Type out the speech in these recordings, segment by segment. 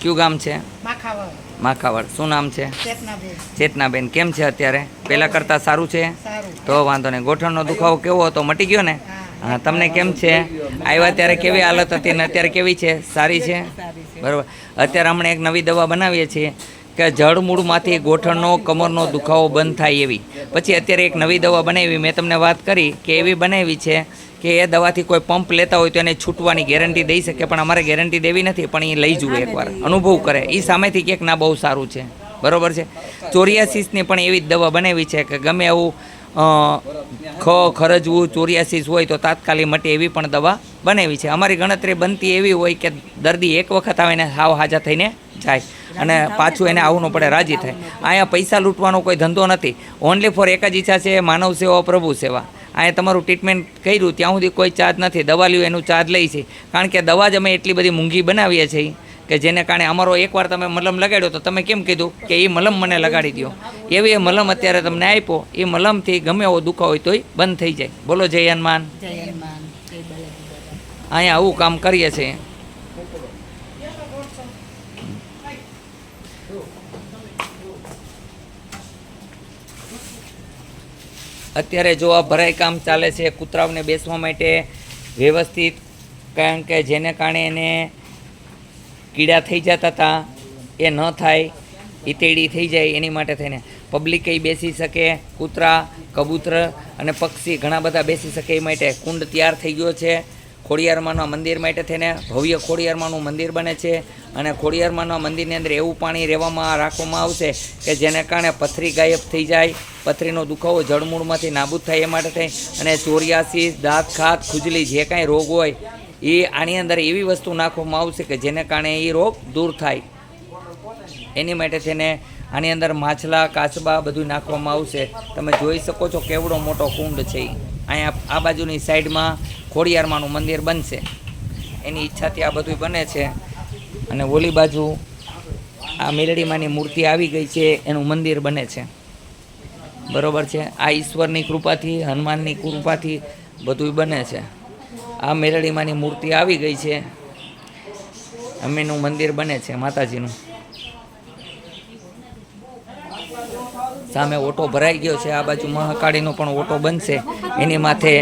કયું ગામ છે? માખાવડ. માખાવડ. શું નામ છે? ચેતનાબેન. ચેતનાબેન. કેમ છે અત્યારે? પહેલાં કરતાં સારું છે? સારું. તો વાંધો નહીં. ગોઠણનો દુખાવો કેવો હતો? મટી ગયો ને? હા. હા. તમને કેમ છે? આવ્યા ત્યારે કેવી હાલત હતી ને અત્યારે કેવી છે? સારી છે? સારી છે. બરાબર. અત્યારે હમણાં એક નવી દવા બનાવીએ છીએ કે જળમૂળમાંથી ગોઠણનો કમરનો દુખાવો બંધ થાય એવી. પછી અત્યારે એક નવી દવા બનાવી, મેં તમને વાત કરી કે એવી બનાવી છે કે એ દવાથી કોઈ પંપ લેતા હોય તો એને છૂટવાની ગેરંટી દઈ શકે, પણ અમારે ગેરંટી દેવી નથી, પણ એ લઈ જુએ એકવાર, અનુભવ કરે, એ સામેથી ક્યાંક ના બહુ સારું છે. બરાબર છે. ચોરિયાસીસની પણ એવી જ દવા બનાવી છે કે ગમે એવું ખરજવું ચોરિયાસીસ હોય તો તાત્કાલિક મટે એવી પણ દવા બનાવી છે. અમારી ગણતરી બનતી એવી હોય કે દર્દી એક વખત આવે ને હાવ હાજા થઈને જાય અને પાછું એને આવવું ન પડે, રાજી થાય. અહીંયા પૈસા લૂંટવાનો કોઈ ધંધો નથી. ઓનલી ફોર એક જ ઈચ્છા છે, માનવ સેવા, પ્રભુ સેવા. અહીંયા તમારું ટ્રીટમેન્ટ કર્યું ત્યાં સુધી કોઈ ચાર્જ નથી. દવા લ્યો એનું ચાર્જ લઈ છે, કારણ કે દવા જ અમે એટલી બધી મોંઘી બનાવીએ છીએ કે જેને કારણે અમારો એકવાર તમે મલમ લગાડ્યો તો તમે કેમ કીધું કે એ મલમ મને લગાડી દો, એવી એ મલમ અત્યારે તમને આપ્યો. એ મલમથી ગમે એવો દુખાવો હોય તોય બંધ થઈ જાય. બોલો જય હનુમાન. અહીંયા આવું કામ કરીએ છીએ. અત્યારે જો આ ભરાઈ કામ ચાલે છે કૂતરાઓને બેસવા માટે વ્યવસ્થિત, કારણ કે જેને કારણે એને કીડા થઈ જતા હતા એ ન થાય, ઈતેડી થઈ જાય એની માટે થઈને પબ્લિકે બેસી શકે, કૂતરા, કબૂતર અને પક્ષી ઘણા બધા બેસી શકે એ માટે કુંડ તૈયાર થઈ ગયો છે. ખોડિયારમાંના મંદિર માટે થઈને ભવ્ય ખોડિયારમાંનું મંદિર બને છે અને ખોડિયારમાંના મંદિરની અંદર એવું પાણી રાખવામાં આવશે કે જેને કારણે પથરી ગાયબ થઈ જાય, પથરીનો દુખાવો જળમૂળમાંથી નાબૂદ થાય એ માટે થઈ, અને ચોરિયાસીસ, દાંત ખાત, ખુજલી જે કાંઈ રોગ હોય એ આની અંદર એવી વસ્તુ નાખવામાં આવશે કે જેને કારણે એ રોગ દૂર થાય. એની માટે થઈને આની અંદર માછલા, કાચબા બધું નાખવામાં આવશે. તમે જોઈ શકો છો કેવડો મોટો કુંડ છે. અહીંયા આ બાજુની સાઈડમાં ખોડિયારમાંનું મંદિર બનશે, એની ઈચ્છાથી આ બધું બને છે. અને ઓલી બાજુ આ મેલડીમાંની મૂર્તિ આવી ગઈ છે, એનું મંદિર બને છે. બરાબર છે. આ ઈશ્વરની કૃપાથી, હનુમાનની કૃપાથી બધું બને છે. આ મેલડીમાંની મૂર્તિ આવી ગઈ છે, અમ્મીનું મંદિર બને છે માતાજીનું. સામે ઓટો ભરાઈ ગયો છે. આ બાજુ મહાકાળીનો પણ ઓટો બનશે. એની માથે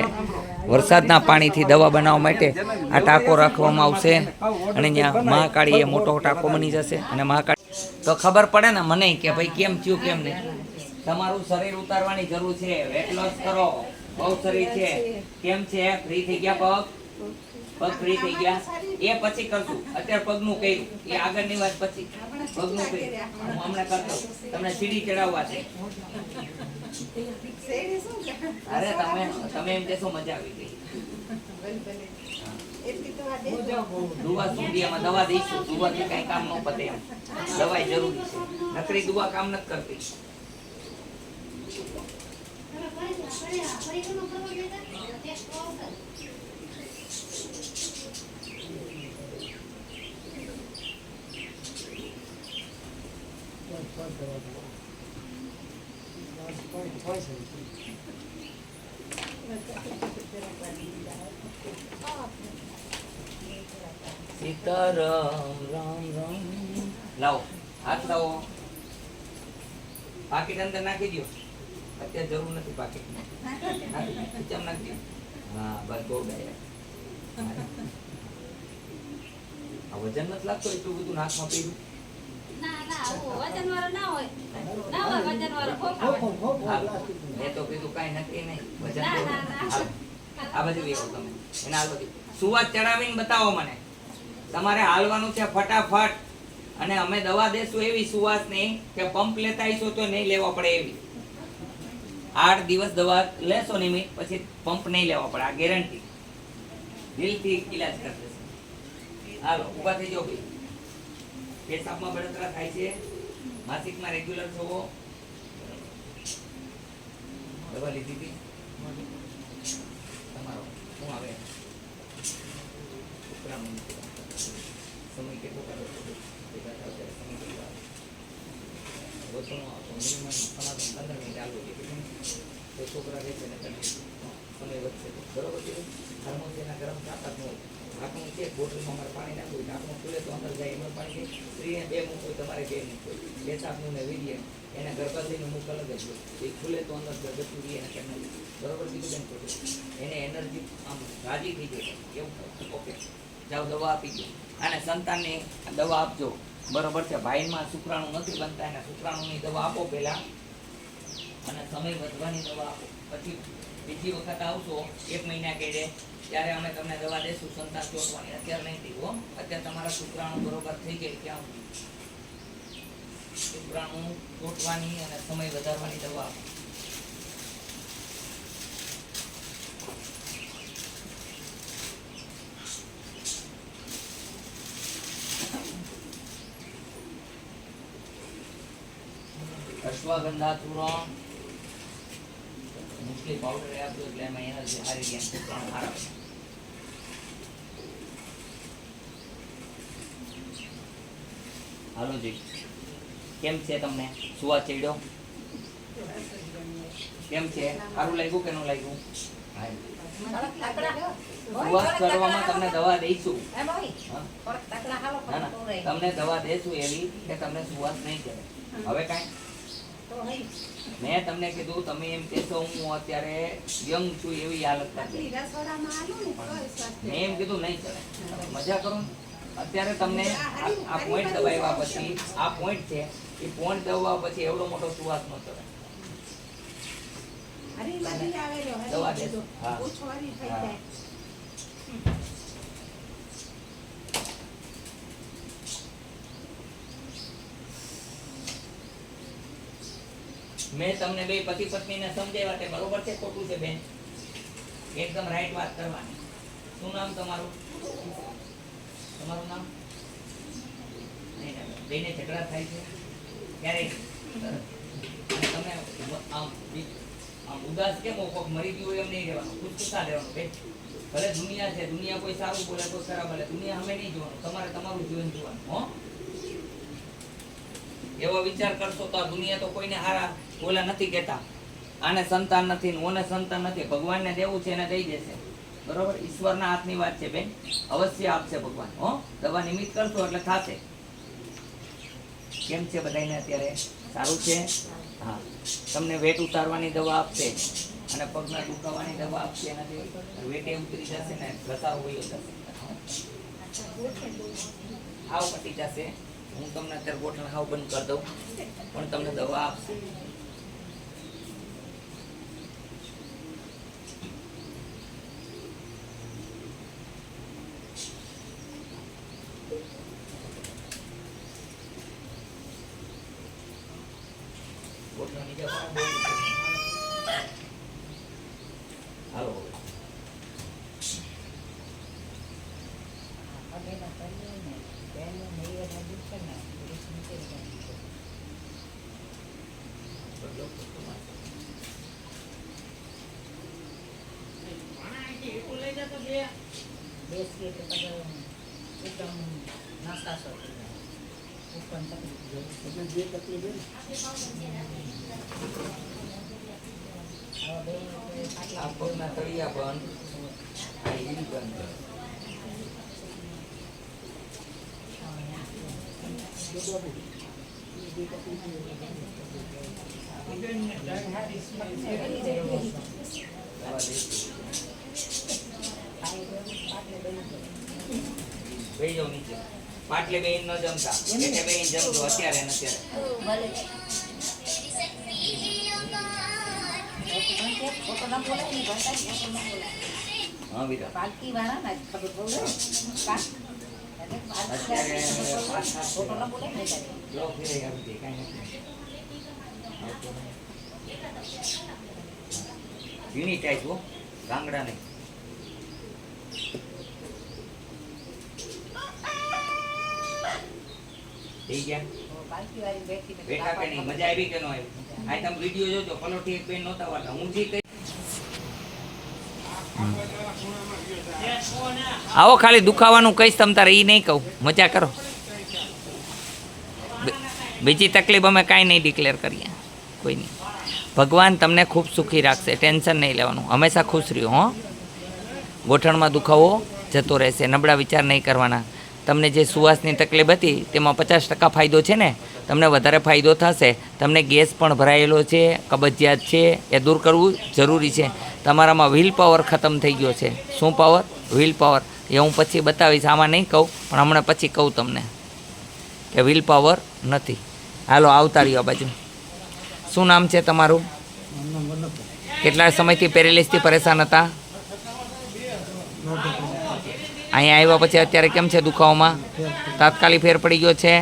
વરસાદના પાણીથી દવા બનાવવા માટે આ ટાંકો રાખવામાં આવશે અને ત્યાં મહાકાળી એ મોટો ટાંકો બની જશે. અને મહાકાળી તો ખબર પડે ને મને કે ભાઈ કેમ થયું કેમ નહીં. તમારું શરીર ઉતારવાની જરૂર છે, વેટ લોસ કરો. બહુ શરીર છે. કેમ છે? ફ્રી થઈ ગયા પગ ફ્રી થઈ ગયા એ પછી કરશું. અત્યારે પગનું કર્યું એ આગળની વાત, પછી પગનું કર્યું હું હમણાં કરતો. તમને સીડી ચડાવવા છે. અરે તમે એમ કહેશો મજા આવી ગઈ. દુવા સુંદીયામાં દવા દઈશું. દુવાથી કઈ કામ ન પતે એમ. દવાઈ જરૂરી છે, નકરી દુવા કામ નથી કરતી. સીતારામ રામ રામ. લાવો હાથ લાવો. પાકીટ અંદર નાખી દો. અત્યારે જરૂર નથી પાકીટની. ચમ નાખી દો. હા બસ બહુ ડાયા. આ વજન નથી લાગતો એટલું બધું નાકમાં પીડું. મેં તો કીધું કઈ નક્કી નહીં. વજન આ બાજુ લેવો તમે. એને હાલવા દો. સુવાસ ચડાવીને બતાવો મને. તમારે હાલવાનું છે ફટાફટ. અને અમે દવા દેશું એવી સુવાસ નહીં કે પંપ લેતા આવીશું તો નહીં લેવા પડે એવી. 8 દિવસ દવા લેશો નહીં પછી પંપ નહીં લેવા પડે, આ ગેરંટી. દિલથી ઈલાજ કરી દેશે. હાલો ઊભા થઈ જાઓ ભાઈ. પેશાબમાં બળતરા થાય છે, માસિકમાં રેગ્યુલર છો. દવા લીધી હતી તમારો શું આવે સમય કેટલો કરો છોકરા રહેશે ને સમય વધશે. બરોબર છે. થર્મોસ એના ગરમ તાકાત ન હોય. ઢાંકણું છે બોટલમાં અમારે પાણી નાખવું ઢાંકણું ખુલે તો અંદર જાય એમાં પાણી સ્ત્રીને બે મૂક હોય તમારે બે મૂક હોય બે સાપનું ને વીર્ય એને ગર્ભાશયનું મુખ અલગ જ હોય એ ખુલે તો અંદર ગતું રહીએ એને કરી બરોબર કીધું બેન ખોટું એને એનર્જી આમ રાજી થઈ જાય કેવું ઓકે જાઓ દવા આપી દો અને સંતાનને દવા આપજો બરોબર છે ભાઈમાં શુક્રાણુ નથી બનતા એને શુક્રાણુની દવા આપો પહેલા અને સમય વધવાની દવા આપો પછી બીજી વખત આવશો 1 મહિના કેડે ત્યારે અમે તમને દવા દેશું સંતાન ચોટવાની અત્યારે નહીં દીધો અત્યારે તમારા શુક્રાણુ બરોબર થઈ જાય ક્યાં શુક્રાણુ ચોટવાની અને સમય વધારવાની દવા આપો અશ્વગંધા ચૂર્ણ મુશ્કેલ પાવડર આપજો એટલે એમાં એનર્જી હારી ગયા શુક્રાણુ હારા હાલો જી કેમ છે તમને સુવા ચડ્યો કેમ છે સારું લાગ્યું કે ન લાગ્યું સુવાસ કરવામાં તમને દવા દઈશું તમને દવા દેશું એવી કે તમને સુવાસ નહીં કરે હવે કાંઈ મેં તમને કીધું તમે એમ કહેશો હું અત્યારે યંગ છું એવી હાલત મેં એમ કીધું નહીં ચડે મજા કરો અત્યારે તમને આ પોઈન્ટ દબાવ્યા પછી આ પોઈન્ટ છે એ પોઈન્ટ દબાવ્યા પછી એવડો મોટો સુવાસ ન ચડે દવા દેજો હા મેં તમને બે પતિ પત્નીને સમજાવ્યા તે બરોબર છે ખોટું છે બેન એકદમ રાઈટ વાત કરવાની શું નામ તમારું તમારું નામ બેને ઝઘડા થાય છે ક્યારે તમે આમ ઉદાસ કેમ કોક મરી ગયું એમ નહીં રહેવાનું ખુશખુશા રહેવાનું બેન ભલે દુનિયા છે દુનિયા કોઈ સારું બોલે કોઈ ખરાબ બોલે દુનિયા અમે નહીં જોવાનું તમારે તમારું જીવન જોવાનું હો એવો વિચાર કરશો તો આ દુનિયા તો કોઈને હારા બોલા નથી કહેતા આને સંતાન નથી ને ઓને સંતાન નથી ભગવાનને દેવું છે એને દઈ દેશે બરોબર ઈશ્વરના હાથની વાત છે બેન અવશ્ય આપશે ભગવાન હો દવા નિમિત્ત કરશો એટલે થશે કેમ છે બધાને અત્યારે સારું છે હા તમને વેટ ઉતારવાની દવા આપશે અને પગના દુખાવાની દવા આપશે એનાથી વેટે ઉતરી જશે ને ઘસારો વયો જશે હાવ પતી જશે હું તમને અત્યારે ગોઠણ હાવ બંધ કરી દઉં પણ તમને દવા આપશે ગોઠણની દવા હાલો આ પગના તળિયા બંધ આ ઈડી બંધ બેહી જાઓ નીચે પાટલે બેહીને ન જમતા એટલે બેહીને જમજો અત્યારે ને અત્યારે હા બીજા પાલકી વાળા ના ખબર પડે અત્યારે ફોટો ના બોલે ને જો ફિરે આવી દે કાઈ નથી ઝીણી ટાઈપ હો ગાંગડા નહીં થઈ ગયા પાલકી વાળી બેઠી બેઠા કે નહીં મજા આવી કે ન આવી આ તમે વિડિયો જોજો પલોઠી એક બેન નહોતા વાળા હું જી કઈ આવો ખાલી દુખાવાનું કહીશ તમ તારે એ નહીં કહું મજા કરો બીજી તકલીફ અમે કાંઈ નહીં ડિક્લેર કરીએ કોઈ નહીં ભગવાન તમને ખૂબ સુખી રાખશે ટેન્શન નહીં લેવાનું હંમેશા ખુશ રહ્યો હો ગોઠણમાં દુખાવો જતો રહેશે. નબળા વિચાર નહીં કરવાના. તમને જે સુવાસની તકલીફ હતી તેમાં 50% ફાયદો છે ને, તમને વધારે ફાયદો થશે. તમને ગેસ પણ ભરાયેલો છે, કબજિયાત છે, એ દૂર કરવું જરૂરી છે. તમારામાં વિલ પાવર ખતમ થઈ ગયો છે. શું પાવર? Will power. એ હું પછી બતાવીશ, આમાં નહીં કહું, પણ હમણાં પછી કહું તમને કે વિલ પાવર નથી. હાલો આવતા રહ્યો આ બાજુ. શું નામ છે તમારું? કેટલા સમયથી પેરેલિસથી પરેશાન હતા? અહીંયા આવ્યા પછી અત્યારે કેમ છે દુખાવામાં? તાત્કાલિક ફેર પડી ગયો છે.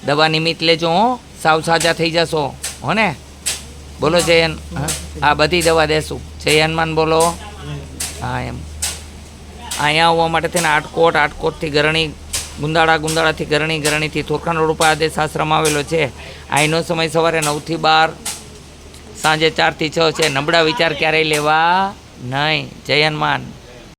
દવા નિમિત્ત લેજો હો, સાવ સાજા થઈ જશો હો ને. બોલો જયન. હા બધી દવા દેશું. જય હનુમાન બોલો. હા એમ અહીંયા આવવા માટે થઈને આટકોટથી ગરણી, ગુંદાળાથી ગરણી, ગરણીથી થોરખાન રોડ ઉપર આદેશ આશ્રમ આવેલો છે. અહીંનો સમય સવારે 9 થી 12, સાંજે 4 થી 6 છે. નબળા વિચાર ક્યારેય લેવા નહીં. જય હનુમાન.